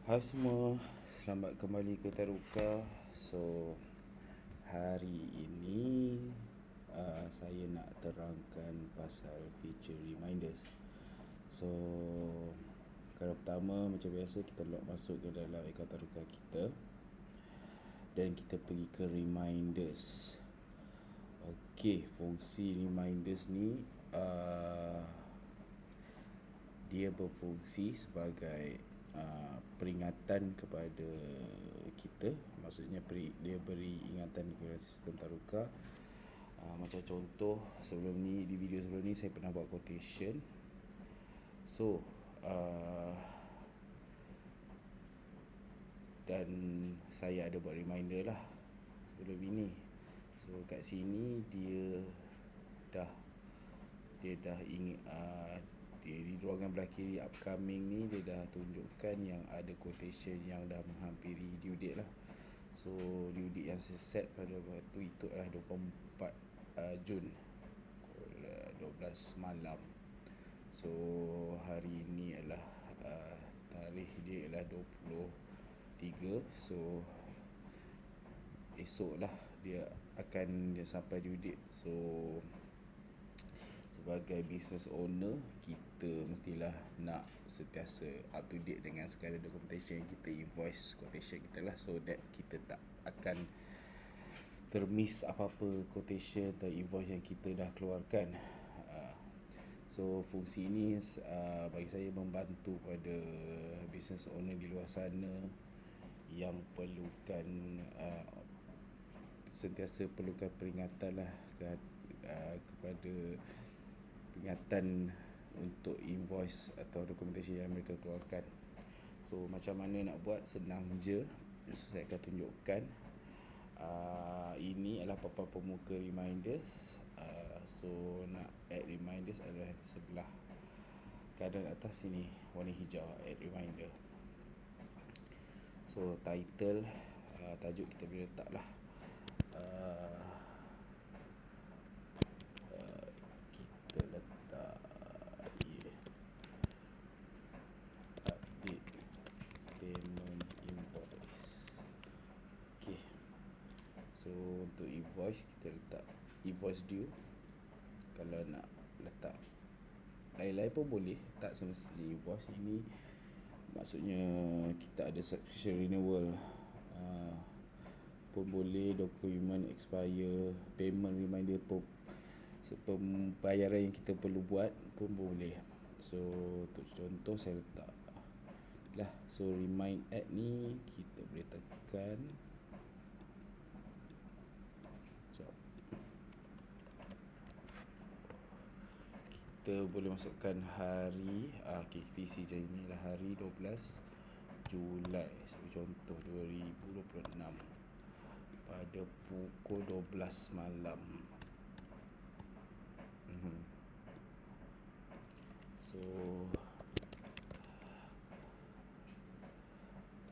Hai semua, selamat kembali ke Taruka. So, hari ini saya nak terangkan pasal feature reminders. So, perkara pertama macam biasa kita log masuk ke dalam akaun Taruka kita dan kita pergi ke reminders. Okey, fungsi reminders ni dia berfungsi sebagai peringatan kepada kita. Maksudnya dia beri ingatan kepada sistem Taruka. Macam contoh sebelum ni, di video sebelum ni saya pernah buat quotation. So dan saya ada buat reminder lah sebelum ini. So kat sini dia dah ingat di ruangan belah kiri upcoming ni dia dah tunjukkan yang ada quotation yang dah menghampiri due date lah. So due date yang saya set pada waktu itu adalah 24 Jun pukul 12 malam. So hari ini adalah tarikh dia adalah 23. So esok lah dia sampai due date. So sebagai business owner, kita mestilah nak sentiasa up to date dengan segala documentation kita, invoice, quotation kita lah, so that kita tak akan termiss apa-apa quotation atau invoice yang kita dah keluarkan. So fungsi ini bagi saya membantu pada business owner di luar sana yang sentiasa perlukan peringatan lah kepada peringatan untuk invoice atau dokumentasi yang mereka keluarkan. So macam mana nak buat, senang je. So, saya akan tunjukkan. Ini adalah papan pemuka reminders. So nak add reminders adalah di sebelah kanan atas sini, warna hijau, add reminder. So title, tajuk kita boleh letak lah kita letak update payment invoice. Okay, so untuk invoice kita letak invoice due. Kalau nak letak lain-lain pun boleh, tak semesti invoice. Ini maksudnya kita ada subscription renewal pun boleh, dokumen expire, payment reminder, pembayaran yang kita perlu buat pun boleh. So untuk contoh saya letak lah, so remind add ni kita boleh tekan. Kita boleh masukkan hari, kita isi macam ni lah, hari 12 Julai sebagai contoh 2026 pada pukul 12 malam. So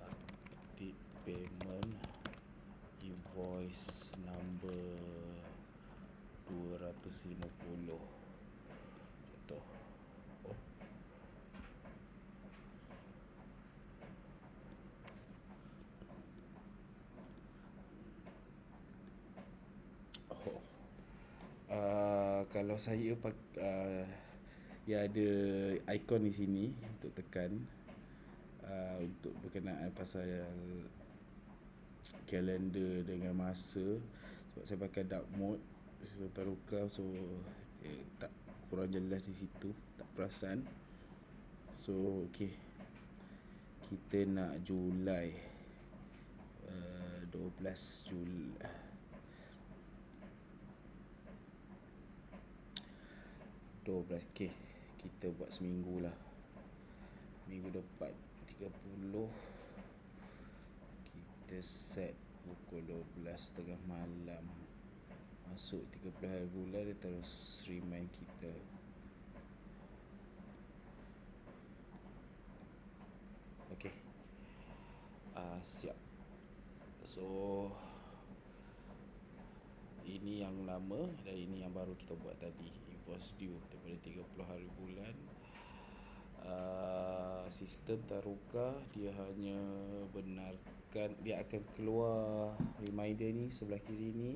update payment invoice number 250 contoh. Kalau saya dia ada ikon di sini untuk tekan untuk berkenaan pasal kalender dengan masa. Sebab saya pakai dark mode sistem Taruka, so tak kurang jelas di situ, tak perasan. So okey, kita nak Julai 12 Julai 12. Okay, kita buat seminggu lah, minggu depan 30. Kita set pukul 12 tengah malam, masuk 30 hari bulan, dia terus remind kita. Okay, siap. So ini yang lama dan ini yang baru kita buat tadi, invoice due daripada 30 hari bulan sistem Taruka dia hanya benarkan, dia akan keluar reminder ni sebelah kiri ni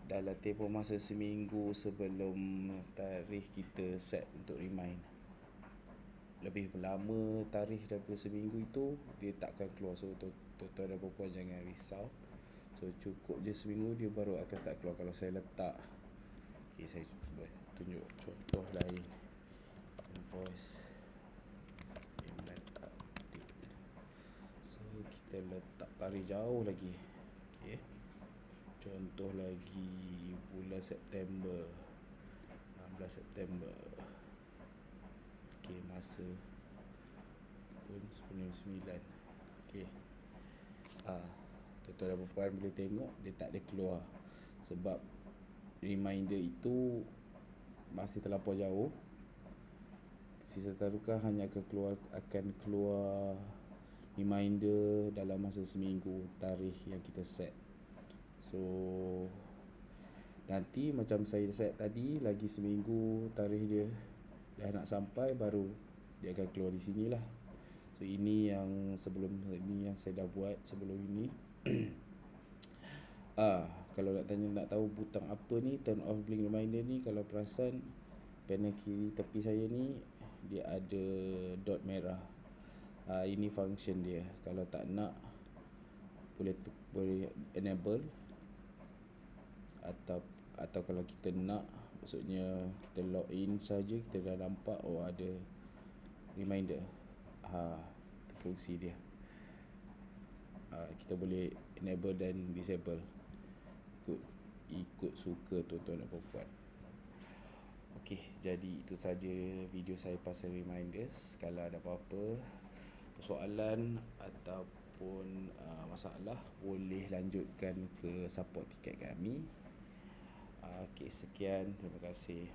dalam tempoh masa seminggu sebelum tarikh kita set untuk remind. Lebih lama tarikh daripada seminggu itu, dia takkan keluar. So tuan-tuan dan puan-puan jangan risau. So cukup je seminggu dia baru akan start keluar. Kalau saya letak, okay, saya cuba tunjuk contoh lain. Invoice payment update. So kita letak tarikh jauh lagi. Okay, contoh lagi bulan September, 16 September. Okay, masa pun 99. Okay, tuan-tuan dan puan boleh tengok dia tak ada keluar sebab reminder itu masih terlampau jauh. Sistem Taruka hanya akan keluar reminder dalam masa seminggu tarikh yang kita set. So nanti macam saya set tadi, lagi seminggu tarikh dia dah nak sampai, baru dia akan keluar di sini lah. So ini yang yang saya dah buat sebelum ini. Kalau nak tanya, nak tahu butang apa ni, turn off blink reminder ni, kalau perasan panel kiri tepi saya ni dia ada dot merah. Ini function dia. Kalau tak nak, boleh enable, atau kalau kita nak, maksudnya kita log in saja, kita dah nampak ada reminder. Itu fungsi dia. Kita boleh enable dan disable, ikut suka tuan-tuan dan puan-puan. Okey, jadi itu saja video saya pasal reminders. Kalau ada apa-apa persoalan ataupun masalah, boleh lanjutkan ke support tiket kami. Okey, sekian, terima kasih.